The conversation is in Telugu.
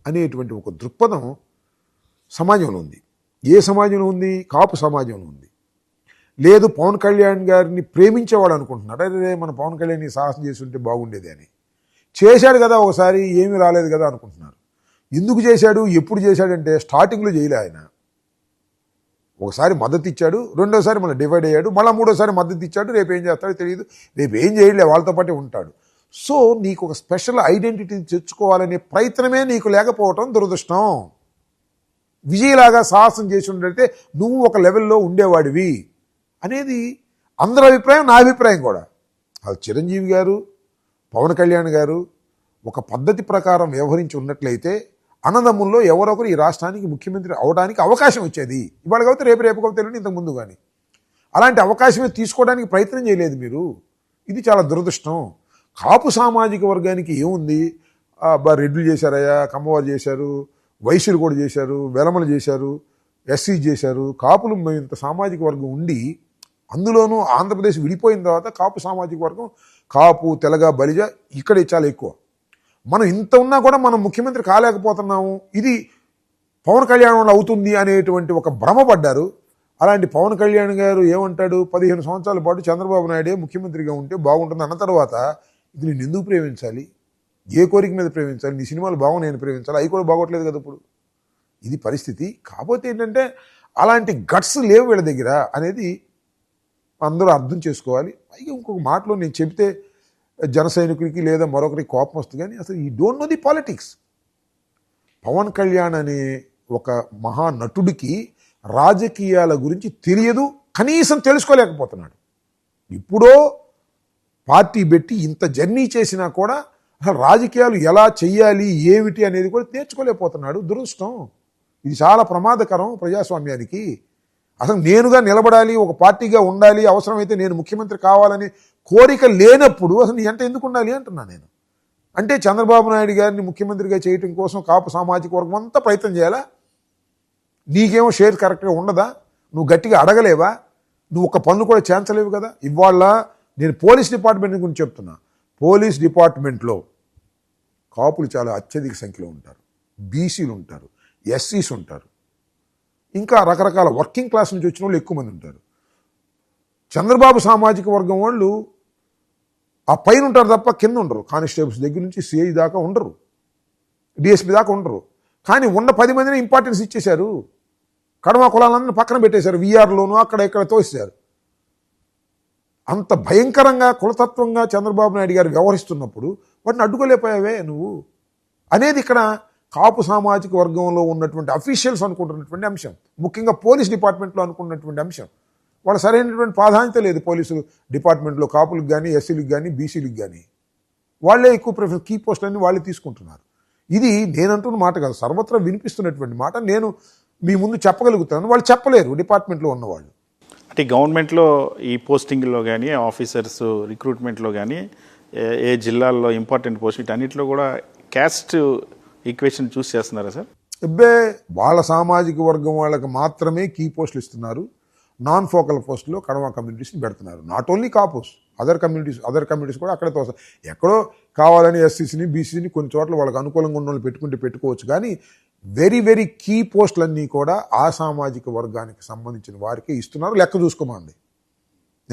అనేటువంటి ఒక దృక్పథం సమాజంలో ఉంది. ఏ సమాజంలో ఉంది? కాపు సమాజంలో ఉంది. లేదు పవన్ కళ్యాణ్ గారిని ప్రేమించేవాడు అనుకుంటున్నాడు, అరే మన పవన్ కళ్యాణ్ సాహసం చేసి ఉంటే బాగుండేది అని. చేశాడు కదా ఒకసారి, ఏమీ రాలేదు కదా అనుకుంటున్నారు. ఎందుకు చేశాడు, ఎప్పుడు చేశాడంటే స్టార్టింగ్లో చేయలే ఆయన. ఒకసారి మద్దతు ఇచ్చాడు, రెండోసారి మళ్ళీ డివైడ్ అయ్యాడు, మళ్ళీ మూడోసారి మద్దతు ఇచ్చాడు, రేపు ఏం చేస్తాడో తెలియదు, రేపు ఏం చేయలే, వాళ్ళతో పాటే ఉంటాడు. సో నీకు ఒక స్పెషల్ ఐడెంటిటీ తెచ్చుకోవాలనే ప్రయత్నమే నీకు లేకపోవటం దురదృష్టం. విజయలాగా సాహసం చేసి ఉండేస్తే నువ్వు ఒక లెవెల్లో ఉండేవాడివి అనేది అందరి అభిప్రాయం, నా అభిప్రాయం కూడా. అది చిరంజీవి గారు, పవన్ కళ్యాణ్ గారు ఒక పద్ధతి ప్రకారం వ్యవహరించి ఉన్నట్లయితే అన్నదమ్ముల్లో ఎవరొకరు ఈ రాష్ట్రానికి ముఖ్యమంత్రి అవడానికి అవకాశం వచ్చేది. ఇవాళ కాబట్టి రేపు కాబట్టి ఇంతకు ముందు కానీ అలాంటి అవకాశమే తీసుకోవడానికి ప్రయత్నం చేయలేదు మీరు. ఇది చాలా దురదృష్టం. కాపు సామాజిక వర్గానికి ఏముంది, రెడ్లు చేశారయ్యా, కమ్మవారు చేశారు, వైశ్యులు కూడా చేశారు, వెలమలు చేశారు, ఎస్సీ చేశారు. కాపులు ఇంత సామాజిక వర్గం ఉండి, అందులోనూ ఆంధ్రప్రదేశ్ విడిపోయిన తర్వాత కాపు సామాజిక వర్గం, కాపు, తెలగ, బలిజ ఇక్కడ చాలా ఎక్కువ. మనం ఇంత ఉన్నా కూడా మనం ముఖ్యమంత్రి కాలేకపోతున్నాము, ఇది పవన్ కళ్యాణ్ వల్ల అవుతుంది అనేటువంటి ఒక భ్రమపడ్డారు. అలాంటి పవన్ కళ్యాణ్ గారు ఏమంటాడు, 15 సంవత్సరాల పాటు చంద్రబాబు నాయుడే ముఖ్యమంత్రిగా ఉంటే బాగుంటుంది అన్న తర్వాత ఇది నేను ఎందుకు ప్రేమించాలి, ఏ కోరిక మీద ప్రేమించాలి, నీ సినిమాలు బాగున్నాయి నేను ప్రేమించాలి, అవి కూడా బాగోట్లేదు కదా ఇప్పుడు. ఇది పరిస్థితి. కాకపోతే ఏంటంటే అలాంటి గట్స్ లేవు వీళ్ళ దగ్గర అనేది అందరూ అర్థం చేసుకోవాలి. పైగా ఇంకొక మాటలో నేను చెబితే జన సైనికుడికి లేదా మరొకరికి కోపం వస్తుంది, కానీ అసలు ఈ don't know the politics. Pawan Kalyan అనే ఒక మహానటుడికి రాజకీయాల గురించి తెలియదు, కనీసం తెలుసుకోలేకపోతున్నాడు. ఇప్పుడో పార్టీ పెట్టి ఇంత జర్నీ చేసినా కూడా అసలు రాజకీయాలు ఎలా చెయ్యాలి, ఏమిటి అనేది కూడా నేర్చుకోలేకపోతున్నాడు. దురదృష్టం. ఇది చాలా ప్రమాదకరం ప్రజాస్వామ్యానికి. అసలు నేనుగా నిలబడాలి, ఒక పార్టీగా ఉండాలి, అవసరమైతే నేను ముఖ్యమంత్రి కావాలని కోరిక లేనప్పుడు అసలు నీ అంటే ఎందుకు ఉండాలి అంటున్నా నేను. అంటే చంద్రబాబు నాయుడు గారిని ముఖ్యమంత్రిగా చేయటం కోసం కాపు సామాజిక వర్గం అంతా ప్రయత్నం చేయాలా? నీకేమో షేర్ కరెక్ట్గా ఉండదా? నువ్వు గట్టిగా అడగలేవా? నువ్వు ఒక పనులు కూడా చేయించలేవు కదా. ఇవాళ నేను పోలీస్ డిపార్ట్మెంట్ గురించి చెప్తున్నా. పోలీస్ డిపార్ట్మెంట్లో కాపులు చాలా అత్యధిక సంఖ్యలో ఉంటారు, బీసీలు ఉంటారు, ఎస్సీస్ ఉంటారు, ఇంకా రకరకాల వర్కింగ్ క్లాస్ నుంచి వచ్చిన వాళ్ళు ఎక్కువ మంది ఉంటారు. చంద్రబాబు సామాజిక వర్గం వాళ్ళు ఆ పైన ఉంటారు తప్ప కింద ఉండరు. కానిస్టేబుల్స్ దగ్గర నుంచి సిఐ దాకా ఉండరు, డిఎస్పీ దాకా ఉండరు. కానీ ఉన్న 10 మందిని ఇంపార్టెన్స్ ఇచ్చేశారు. కడమ కులాలన్నీ పక్కన పెట్టేశారు, వీఆర్లోనూ అక్కడ ఇక్కడ తోసేశారు. అంత భయంకరంగా కులతత్వంగా చంద్రబాబు నాయుడు గారు వ్యవహరిస్తున్నప్పుడు వాటిని అడ్డుకోలేకపోయావే నువ్వు అనేది ఇక్కడ కాపు సామాజిక వర్గంలో ఉన్నటువంటి అఫీషియల్స్ అనుకుంటున్నటువంటి అంశం, ముఖ్యంగా పోలీస్ డిపార్ట్మెంట్లో అనుకున్నటువంటి అంశం. వాళ్ళ సరైనటువంటి ప్రాధాన్యత లేదు పోలీసు డిపార్ట్మెంట్లో కాపులకు కానీ, ఎస్సీలకు కానీ, బీసీలకు కానీ. వాళ్ళే ఎక్కువ ప్రిఫరెన్స్, కీ పోస్టులన్నీ వాళ్ళే తీసుకుంటున్నారు. ఇది నేనంటున్న మాట కాదు, సర్వత్రా వినిపిస్తున్నటువంటి మాట. నేను మీ ముందు చెప్పగలుగుతాను, వాళ్ళు చెప్పలేరు డిపార్ట్మెంట్లో ఉన్నవాళ్ళు. అంటే గవర్నమెంట్లో ఈ పోస్టింగ్లో కానీ, ఆఫీసర్స్ రిక్రూట్మెంట్లో కానీ, ఏ జిల్లాల్లో ఇంపార్టెంట్ పోస్ట్ వీటన్నిటిలో కూడా క్యాస్ట్ ఈక్వేషన్ చూస్ చేస్తున్నారా సార్? వాళ్ళ సామాజిక వర్గం వాళ్ళకి మాత్రమే కీ పోస్టులు ఇస్తున్నారు. నాన్ ఫోకల్ పోస్టులో కడమ కమ్యూనిటీస్ని పెడుతున్నారు. Not only Kapus, other communities కూడా అక్కడే తోస్తారు. ఎక్కడో కావాలని ఎస్సీసీని, బీసీని కొన్ని చోట్ల వాళ్ళకి అనుకూలంగా ఉన్న వాళ్ళు పెట్టుకోవచ్చు. కానీ వెరీ వెరీ కీ పోస్టులన్నీ కూడా ఆ సామాజిక వర్గానికి సంబంధించిన వారికి ఇస్తున్నారు. లెక్క చూసుకోమండి.